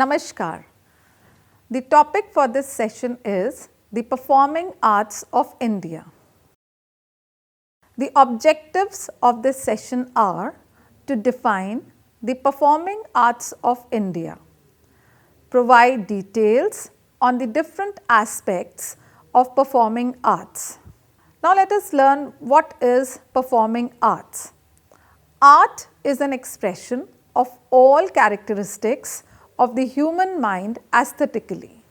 Namaskar. The topic for this session is the performing arts of India. The objectives of this session are to define the performing arts of India, provide details on the different aspects of performing arts. Now let us learn what is performing arts. Art is an expression of all characteristics of the human mind aesthetically.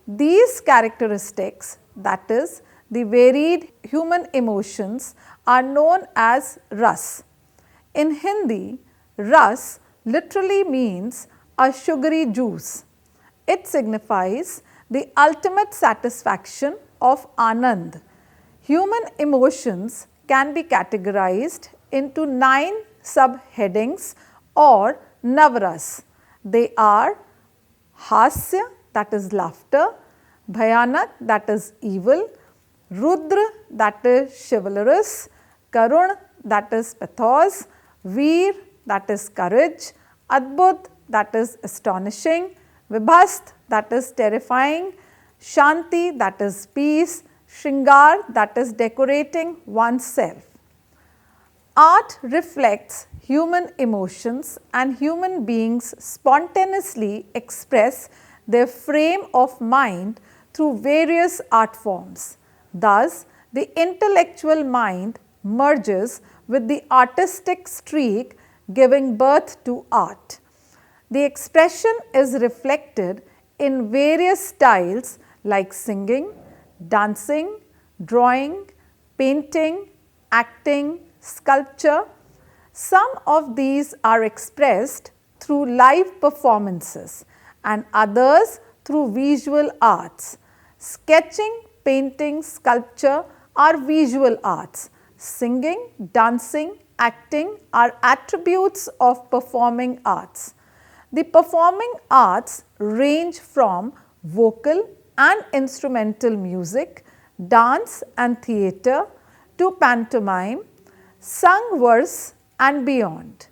These characteristics, that is, the varied human emotions, are known as ras. In Hindi, ras literally means a sugary juice. It signifies the ultimate satisfaction of anand. Human emotions can be categorized into 9 subheadings or navras. They are hasya, that is laughter, bhayanak, that is evil, rudra, that is chivalrous, karun, that is pathos, veer, that is courage, adbhut, that is astonishing, vibhast, that is terrifying, shanti, that is peace, shringar, that is decorating oneself. Art reflects human emotions and human beings spontaneously express their frame of mind through various art forms. Thus, the intellectual mind merges with the artistic streak, giving birth to art. The expression is reflected in various styles like singing, dancing, drawing, painting, acting, sculpture. Some of these are expressed through live performances and others through visual arts. Sketching, painting, sculpture are visual arts. Singing, dancing, acting are attributes of performing arts. The performing arts range from vocal and instrumental music, dance and theatre to pantomime, sung verse and beyond.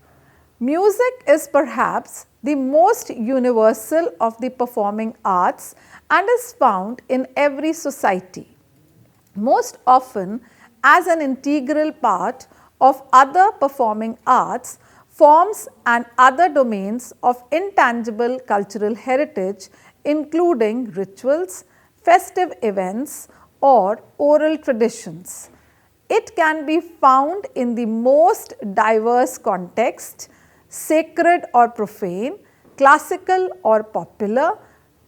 Music is perhaps the most universal of the performing arts and is found in every society. Most often as an integral part of other performing arts, forms and other domains of intangible cultural heritage, including rituals, festive events or oral traditions. It can be found in the most diverse contexts, sacred or profane, classical or popular,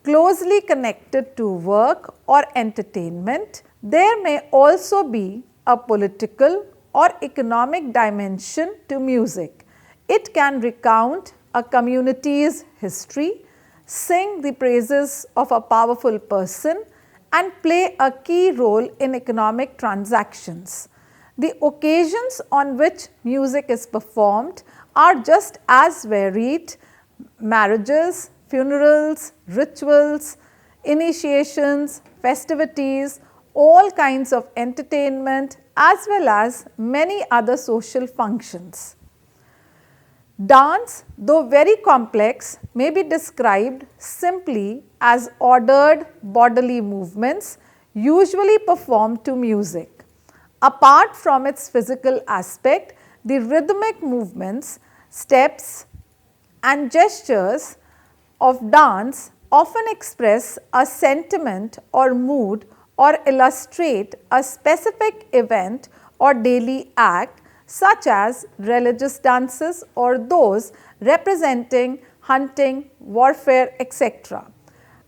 closely connected to work or entertainment. There may also be a political or economic dimension to music. It can recount a community's history, sing the praises of a powerful person, and play a key role in economic transactions. The occasions on which music is performed are just as varied: marriages, funerals, rituals, initiations, festivities, all kinds of entertainment, as well as many other social functions. Dance, though very complex, may be described simply as ordered bodily movements usually performed to music. Apart from its physical aspect, the rhythmic movements, steps and gestures of dance often express a sentiment or mood or illustrate a specific event or daily act, such as religious dances or those representing hunting, warfare, etc.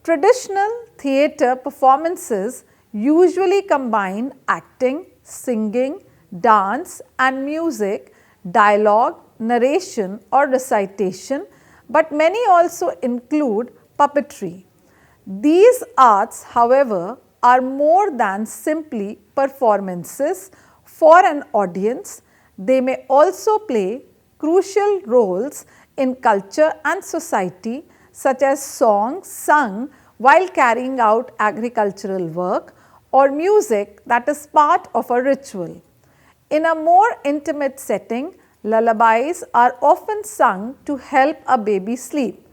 Traditional theatre performances usually combine acting, singing, dance and music, dialogue, narration or recitation, but many also include puppetry. These arts, however, are more than simply performances for an audience. They may also play crucial roles in culture and society, such as songs sung while carrying out agricultural work or music that is part of a ritual. In a more intimate setting, lullabies are often sung to help a baby sleep.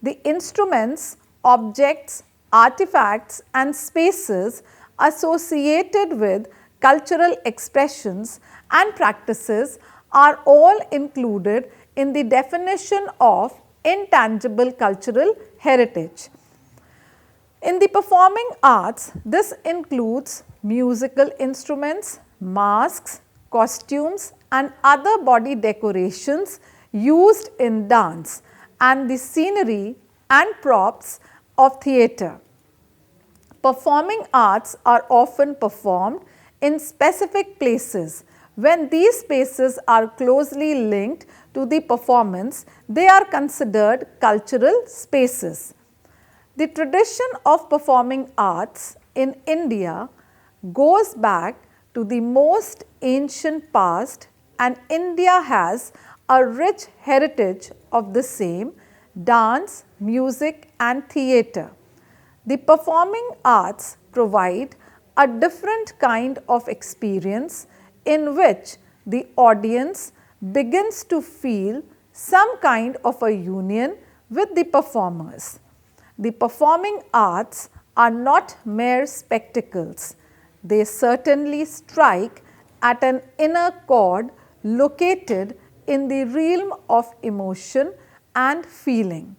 the instruments, objects, artifacts and spaces associated with cultural expressions and practices are all included in the definition of intangible cultural heritage. In the performing arts, this includes musical instruments, masks, costumes and other body decorations used in dance and the scenery and props of theatre. Performing arts are often performed in specific places. When these spaces are closely linked to the performance, they are considered cultural spaces. The tradition of performing arts in India goes back to the most ancient past, and India has a rich heritage of the same: dance, music and theatre. The performing arts provide a different kind of experience in which the audience begins to feel some kind of a union with the performers. The performing arts are not mere spectacles. They certainly strike at an inner chord located in the realm of emotion and feeling.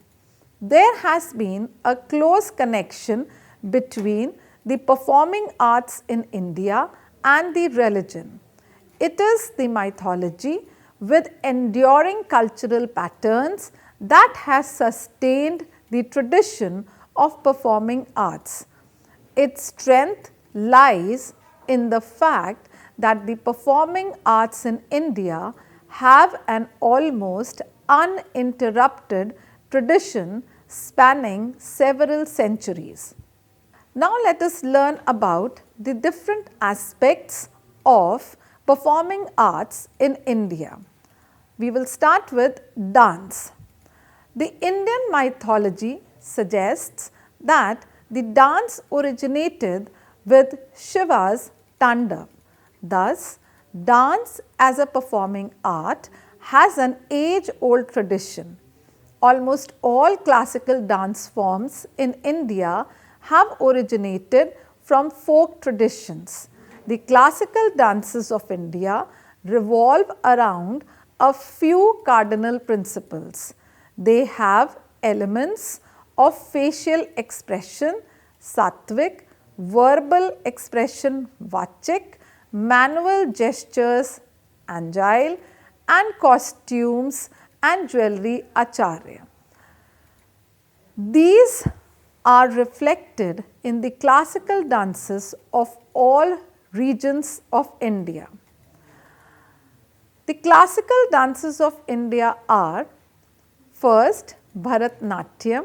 There has been a close connection between the performing arts in India and the religion. It is the mythology with enduring cultural patterns that has sustained the tradition of performing arts. Its strength lies in the fact that the performing arts in India have an almost uninterrupted tradition spanning several centuries. Now let us learn about the different aspects of performing arts in India. We will start with dance. The Indian mythology suggests that the dance originated with Shiva's Tandav. Thus, dance as a performing art has an age-old tradition. Almost all classical dance forms in India have originated from folk traditions. The classical dances of India revolve around a few cardinal principles. They have elements of facial expression, sattvic, verbal expression, vachik, manual gestures, angile, and costumes and jewelry, acharya. These are reflected in the classical dances of all regions of India. The classical dances of India are: first, Bharatnatyam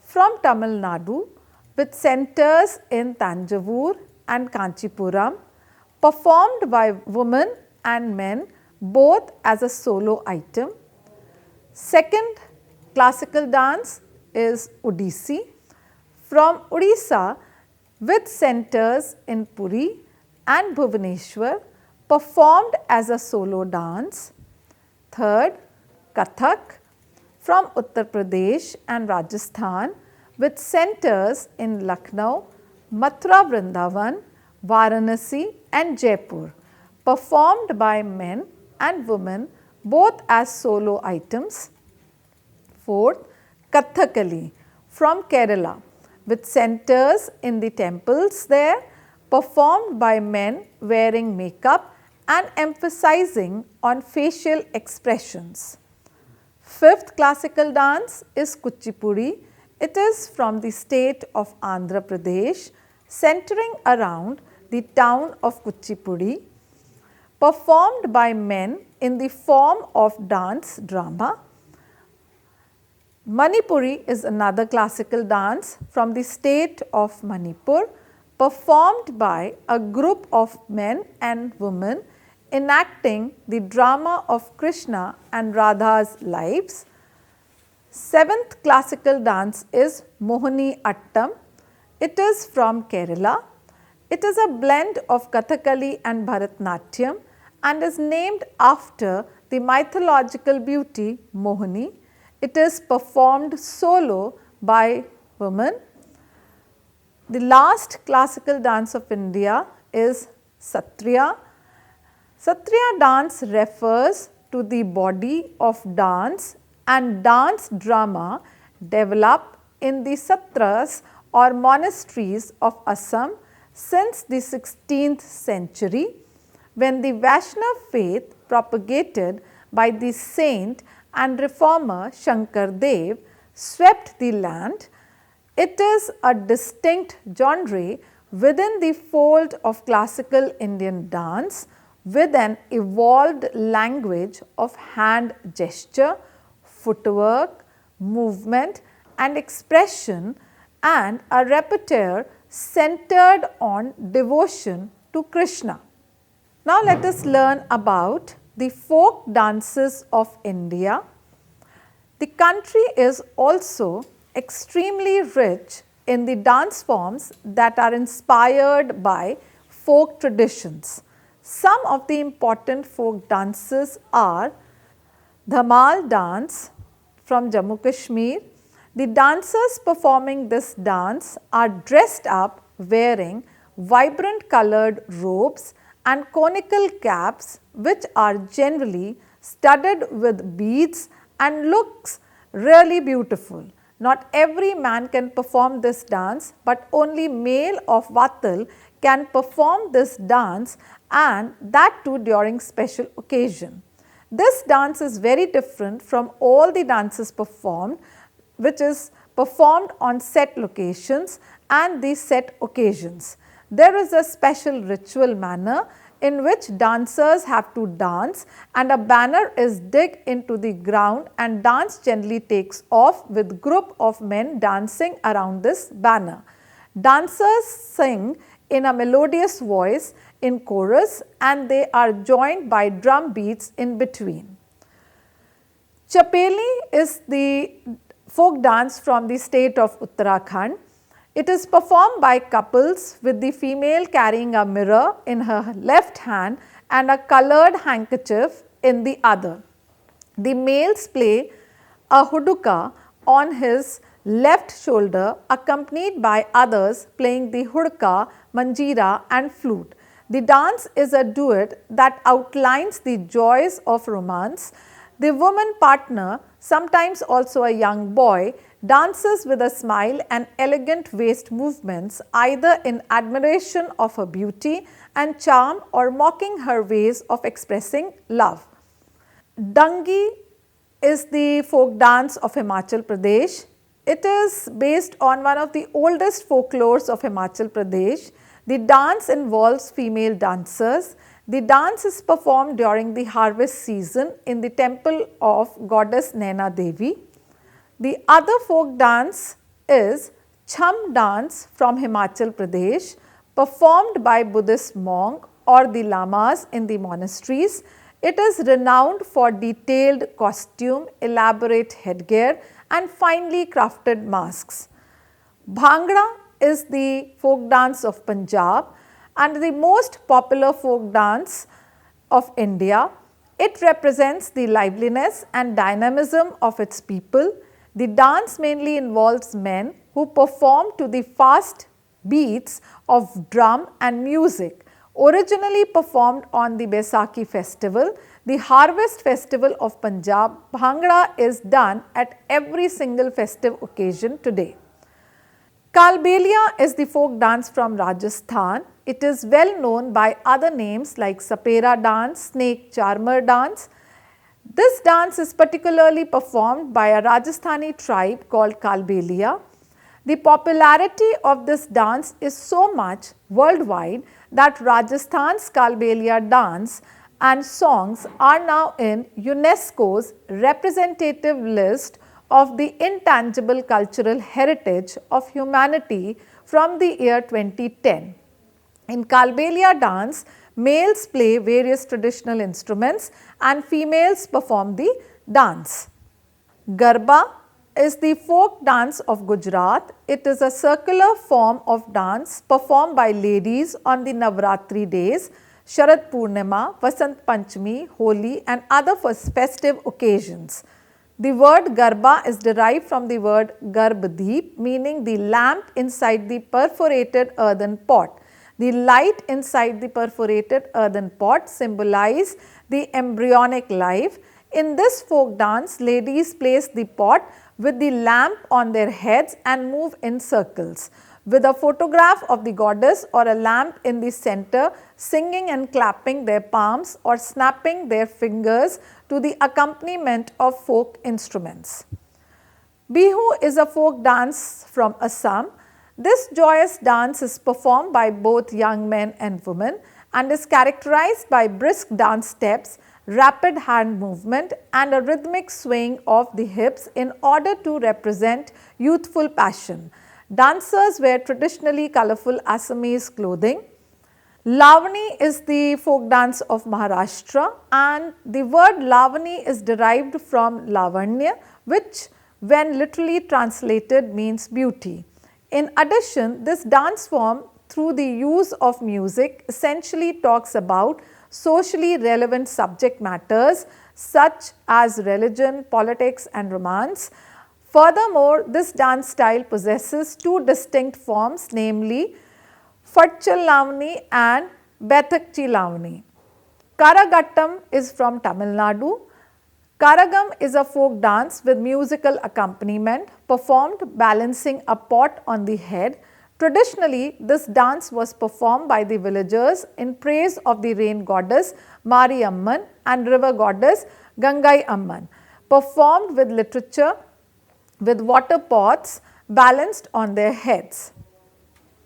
from Tamil Nadu with centers in Tanjavur and Kanchipuram, performed by women and men both as a solo item. Second classical dance is Odissi from Odisha with centers in Puri and Bhubaneswar, performed as a solo dance. Third, Kathak from Uttar Pradesh and Rajasthan with centers in Lucknow, Mathura Vrindavan, Varanasi and Jaipur, performed by men and women both as solo items. Fourth, Kathakali from Kerala with centers in the temples there, performed by men wearing makeup and emphasizing on facial expressions. Fifth classical dance is Kuchipudi. It is from the state of Andhra Pradesh, centering around the town of Kuchipudi, performed by men in the form of dance drama. Manipuri is another classical dance from the state of Manipur, performed by a group of men and women enacting the drama of Krishna and Radha's lives. Seventh classical dance is Mohini Attam. It is from Kerala. It is a blend of Kathakali and Bharatnatyam and is named after the mythological beauty Mohini. it is performed solo by women. The last classical dance of India is Satriya. Satriya dance refers to the body of dance and dance drama developed in the satras or monasteries of Assam since the 16th century, when the Vaishnava faith propagated by the saint and reformer Shankar Dev swept the land. It is a distinct genre within the fold of classical Indian dance, with an evolved language of hand gesture, footwork, movement and expression, and a repertoire centered on devotion to Krishna. Now let us learn about the folk dances of India. The country is also extremely rich in the dance forms that are inspired by folk traditions. Some of the important folk dances are DAMHAL dance from Jammu Kashmir. The dancers performing this dance are dressed up wearing vibrant colored robes and conical caps, which are generally studded with beads and looks really beautiful. Not every man can perform this dance, but only male of Vatal can perform this dance, and that too during special occasion. This dance is very different from all the dances performed, which is performed on set locations and the set occasions. There is a special ritual manner in which dancers have to dance, and a banner is dug into the ground, and dance generally takes off with group of men dancing around this banner. Dancers sing in a melodious voice in chorus, and they are joined by drum beats in between. CHHAPELI is the folk dance from the state of Uttarakhand. It is performed by couples, with the female carrying a mirror in her left hand and a colored handkerchief in the other. The males play a huduka on his left shoulder, accompanied by others playing the hudka, manjira and flute. The dance is a duet that outlines the joys of romance. The woman partner, sometimes also a young boy, dances with a smile and elegant waist movements, either in admiration of her beauty and charm or mocking her ways of expressing love. Dangi is the folk dance of Himachal Pradesh. It is based on one of the oldest folklores of Himachal Pradesh. The dance involves female dancers. The dance is performed during the harvest season in the temple of goddess Naina Devi. The other folk dance is CHHAM dance from Himachal Pradesh, performed by Buddhist monk or the lamas in the monasteries. It is renowned for detailed costume, elaborate headgear and finely crafted masks. Bhangra is the folk dance of Punjab and the most popular folk dance of India. It represents the liveliness and dynamism of its people. The dance mainly involves men who perform to the fast beats of drum and music. Originally performed on the Baisakhi festival, the harvest festival of Punjab, Bhangra is done at every single festive occasion today. KALBELIA is the folk dance from Rajasthan. It is well known by other names like Sapera dance, snake charmer dance. This dance is particularly performed by a Rajasthani tribe called KALBELIA. The popularity of this dance is so much worldwide that Rajasthan's KALBELIA dance and songs are now in UNESCO's representative list of the intangible cultural heritage of humanity from the year 2010. In KALBELIA dance, males play various traditional instruments and females perform the dance. GARBA is the folk dance of Gujarat. It is a circular form of dance performed by ladies on the Navratri days, Sharad Purnima, Vasant Panchami, Holi and other festive occasions. The word GARBA is derived from the word Garbdeep, meaning the lamp inside the perforated earthen pot. The light inside the perforated earthen pot symbolize the embryonic life. In this folk dance, ladies place the pot with the lamp on their heads and move in circles, with a photograph of the goddess or a lamp in the center, singing and clapping their palms or snapping their fingers to the accompaniment of folk instruments. BIHU is a folk dance from Assam. This joyous dance is performed by both young men and women and is characterized by brisk dance steps, rapid hand movement and a rhythmic swaying of the hips in order to represent youthful passion. Dancers wear traditionally colorful Assamese clothing. Lavani is the folk dance of Maharashtra, and the word Lavani is derived from Lavanya, which when literally translated means beauty. In addition, this dance form through the use of music essentially talks about socially relevant subject matters such as religion, politics and romance. Furthermore, this dance style possesses two distinct forms, namely Fatchal Lavani and Bethakchi Lavani. Karagattam is from Tamil Nadu. Karagam is a folk dance with musical accompaniment performed balancing a pot on the head. Traditionally, this dance was performed by the villagers in praise of the rain goddess Mariamman and river goddess Gangai Amman, performed with literature with water pots balanced on their heads.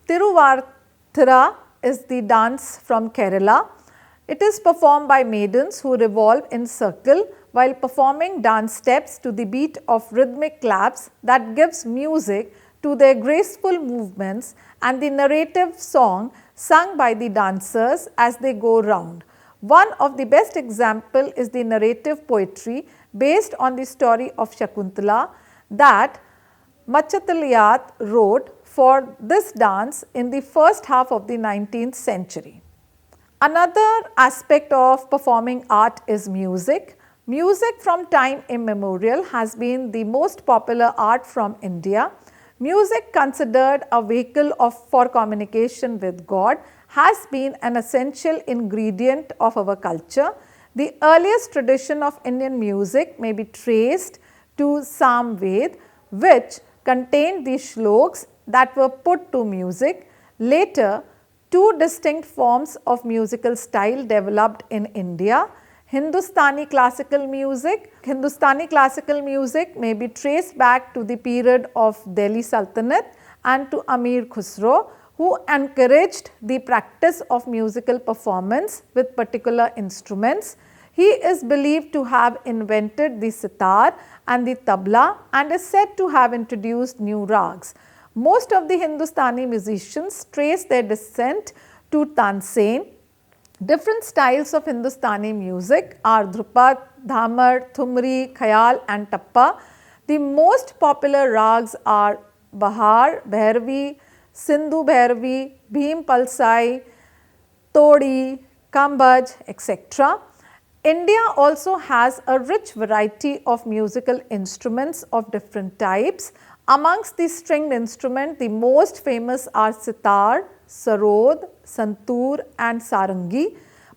Tiruvathira is the dance from Kerala. It is performed by maidens who revolve in circle while performing dance steps to the beat of rhythmic claps that gives music to their graceful movements and the narrative song sung by the dancers as they go round. One of the best example is the narrative poetry based on the story of Shakuntala that Machataliyat wrote for this dance in the first half of the 19th century. Another aspect of performing art is music. Music from time immemorial has been the most popular art from India. Music, considered a vehicle for communication with God, has been an essential ingredient of our culture. The earliest tradition of Indian music may be traced to Samved, which contained the shloks that were put to music. Later, two distinct forms of musical style developed in India. Hindustani classical music. Hindustani classical music may be traced back to the period of Delhi Sultanate and to Amir Khusro, who encouraged the practice of musical performance with particular instruments. He is believed to have invented the sitar and the tabla and is said to have introduced new rags. Most of the Hindustani musicians trace their descent to Tansen. Different styles of Hindustani music are Dhrupad, Dhamar, Thumri, Khayal and Tappa. The most popular rags are Bahar, Bhairavi, Sindhu Bhairavi, Bhim Palsai, Todi, Kambaj, etc. India also has a rich variety of musical instruments of different types. Amongst the stringed instruments, the most famous are sitar, sarod, santoor and sarangi.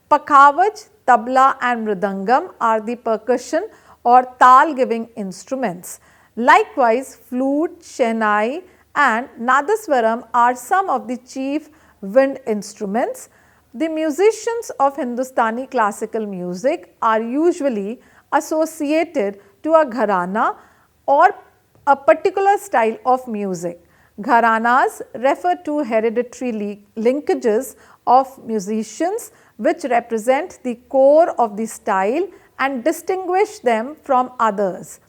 Pakhavaj, tabla and mridangam are the percussion or tal giving instruments. Likewise, flute, shehnai and nadaswaram are some of the chief wind instruments. The musicians of Hindustani classical music are usually associated to a gharana or a particular style of music. Gharanas refer to hereditary linkages of musicians which represent the core of the style and distinguish them from others.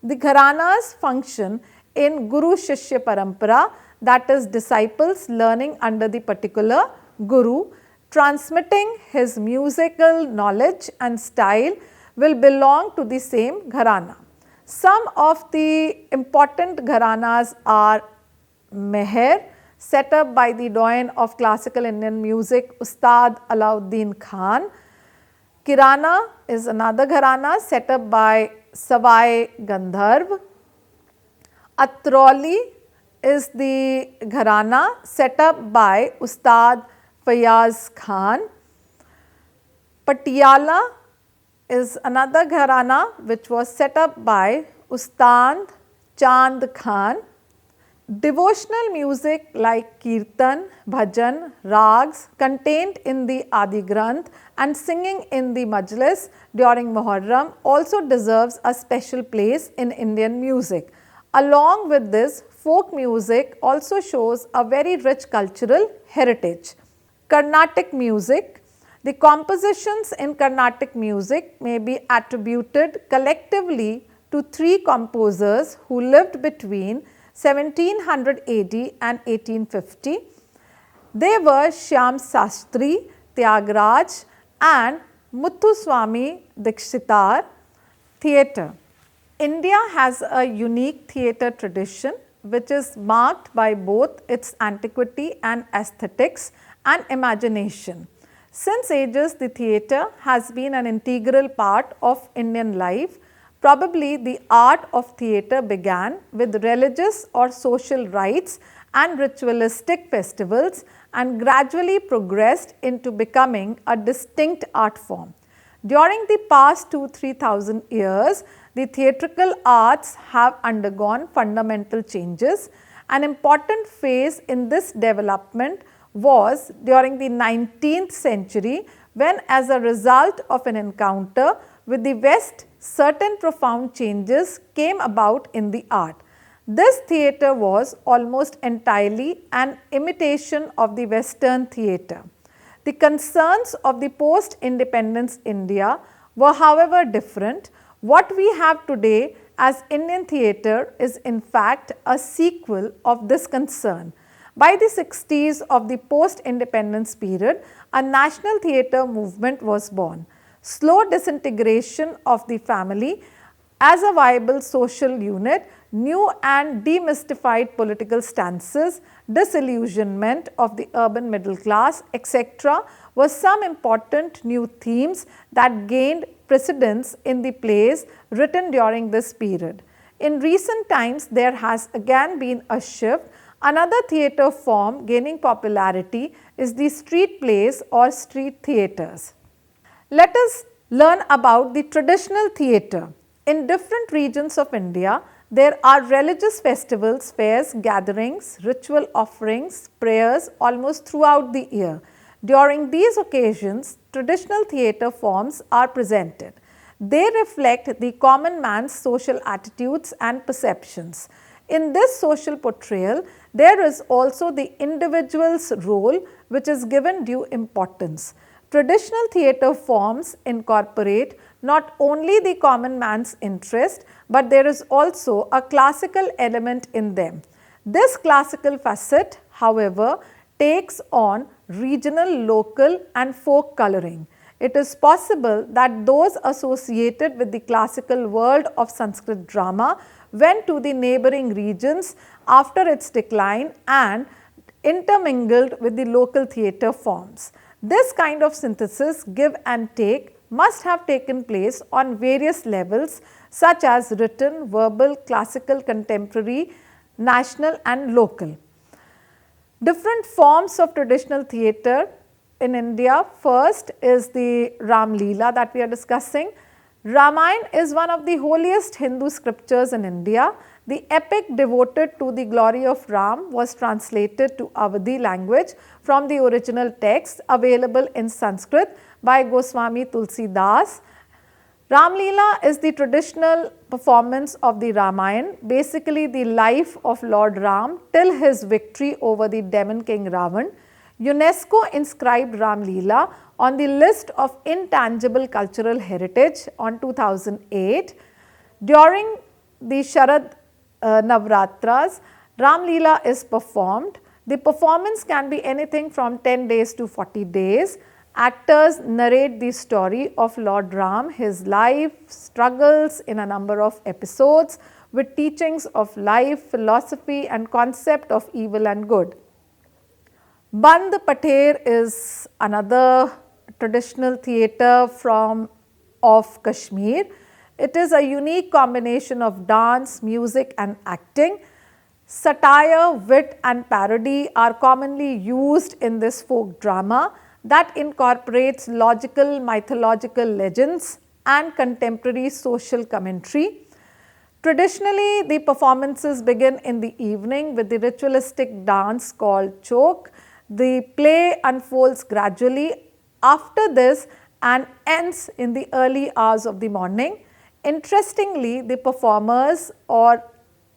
The gharanas function in Guru Shishya Parampara, that is, disciples learning under the particular Guru, transmitting his musical knowledge and style will belong to the same gharana. Some of the important gharanas are Meher, set up by the doyen of classical Indian music, Ustad Alauddin Khan. Kirana is another gharana set up by Savai Gandharv. Atrauli is the gharana set up by Ustad Fayaz Khan. Patiala is another gharana which was set up by Ustad Chand Khan. Devotional music like kirtan, bhajan, rags contained in the Adi Granth and singing in the majlis during Muharram also deserves a special place in Indian music. Along with this, folk music also shows a very rich cultural heritage. Carnatic music. The compositions in Carnatic music may be attributed collectively to three composers who lived between 1700 AD and 1850. They were Shyam Sastri, Tyagraj and Muthuswami Dikshitar. Theatre. India has a unique theatre tradition which is marked by both its antiquity and aesthetics and imagination. Since ages, the theatre has been an integral part of Indian life. Probably the art of theatre began with religious or social rites and ritualistic festivals and gradually progressed into becoming a distinct art form. During the past 2,000–3,000 years, the theatrical arts have undergone fundamental changes. An important phase in this development was during the 19th century when, as a result of an encounter with the West, certain profound changes came about in the art. This theatre was almost entirely an imitation of the Western theatre. The concerns of the post-independence India were, however, different. What we have today as Indian theatre is in fact a sequel of this concern. By the 60s of the post-independence period, a national theatre movement was born. Slow disintegration of the family as a viable social unit, new and demystified political stances, disillusionment of the urban middle class, etc. were some important new themes that gained precedence in the plays written during this period. In recent times, there has again been a shift. Another theatre form gaining popularity is the street plays or street theatres. Let us learn about the traditional theatre. In different regions of India, there are religious festivals, fairs, gatherings, ritual offerings, prayers almost throughout the year. During these occasions, traditional theatre forms are presented. They reflect the common man's social attitudes and perceptions. In this social portrayal, there is also the individual's role which is given due importance. Traditional theatre forms incorporate not only the common man's interest, but there is also a classical element in them. This classical facet, however, takes on regional, local and folk colouring. It is possible that those associated with the classical world of Sanskrit drama went to the neighbouring regions after its decline and intermingled with the local theatre forms. This kind of synthesis, give and take, must have taken place on various levels such as written, verbal, classical, contemporary, national and local. Different forms of traditional theatre in India. First is the Ram Leela that we are discussing. Ramayana is one of the holiest Hindu scriptures in India. The epic devoted to the glory of Ram was translated to Awadhi language from the original text available in Sanskrit by Goswami Tulsidas. Ram Leela is the traditional performance of the Ramayana, basically the life of Lord Ram till his victory over the demon king Ravan. UNESCO inscribed Ram Leela on the list of intangible cultural heritage on 2008. During the Sharad Navratras, Ram Leela is performed. The performance can be anything from 10 days to 40 days. Actors narrate the story of Lord Ram, his life, struggles in a number of episodes with teachings of life, philosophy and concept of evil and good. Band Pater is another traditional theatre of Kashmir. It is a unique combination of dance, music and acting. Satire, wit and parody are commonly used in this folk drama that incorporates logical mythological legends and contemporary social commentary. Traditionally, the performances begin in the evening with the ritualistic dance called chok. The play unfolds gradually after this and ends in the early hours of the morning. Interestingly, the performers or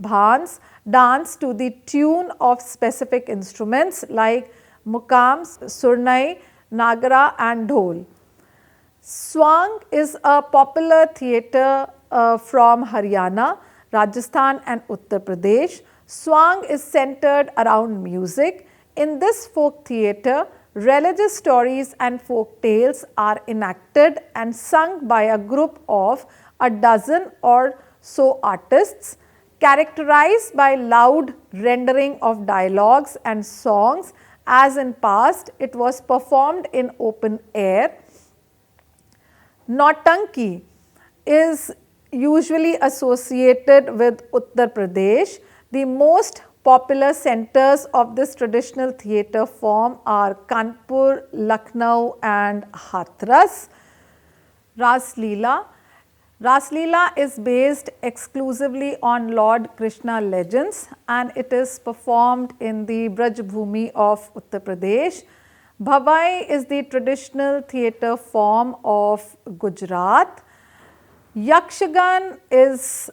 bhands dance to the tune of specific instruments like mukams, surnai, nagara and dhol. Swang is a popular theatre from Haryana, Rajasthan and Uttar Pradesh. Swang is centered around music. In this folk theatre, religious stories and folk tales are enacted and sung by a group of a dozen or so artists, characterized by loud rendering of dialogues and songs. As in past, it was performed in open air. Nautanki is usually associated with Uttar Pradesh. The most popular centers of this traditional theatre form are Kanpur, Lucknow and Hathras. Ras Leela. Ras Leela is based exclusively on Lord Krishna legends and it is performed in the Braj Bhumi of Uttar Pradesh. Bhavai is the traditional theatre form of Gujarat. Yakshagan is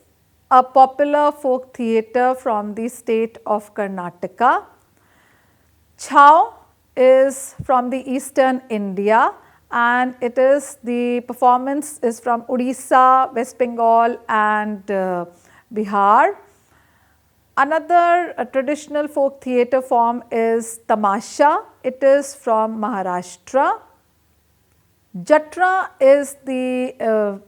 a popular folk theatre from the state of Karnataka. Chhau is from the eastern India and the performance is from Odisha, West Bengal and Bihar. Another traditional folk theatre form is Tamasha. It is from Maharashtra. Jatra is the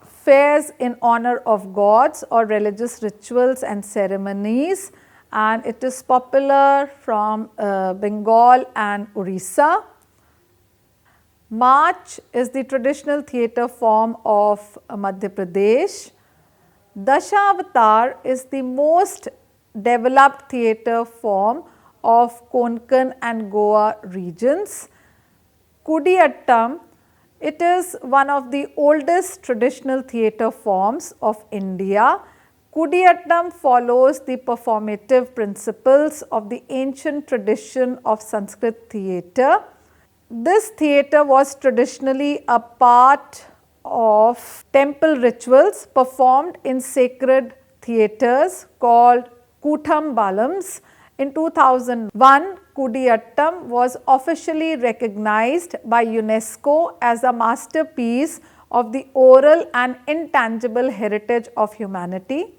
fairs in honor of gods or religious rituals and ceremonies and it is popular from Bengal and Orissa. March is the traditional theatre form of Madhya Pradesh. Dashavatar is the most developed theatre form of Konkan and Goa regions. Kudiyattam, it is one of the oldest traditional theatre forms of India. Kudiyattam follows the performative principles of the ancient tradition of Sanskrit theatre. This theatre was traditionally a part of temple rituals performed in sacred theatres called Kutambalams. In 2001, Kudiyattam was officially recognized by UNESCO as a masterpiece of the oral and intangible heritage of humanity.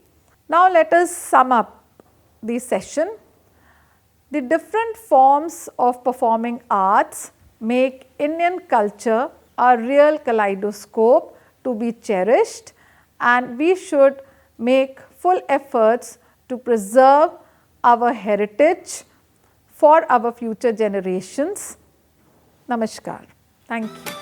Now let us sum up the session. The different forms of performing arts make Indian culture a real kaleidoscope to be cherished and we should make full efforts to preserve our heritage for our future generations. Namaskar. Thank you.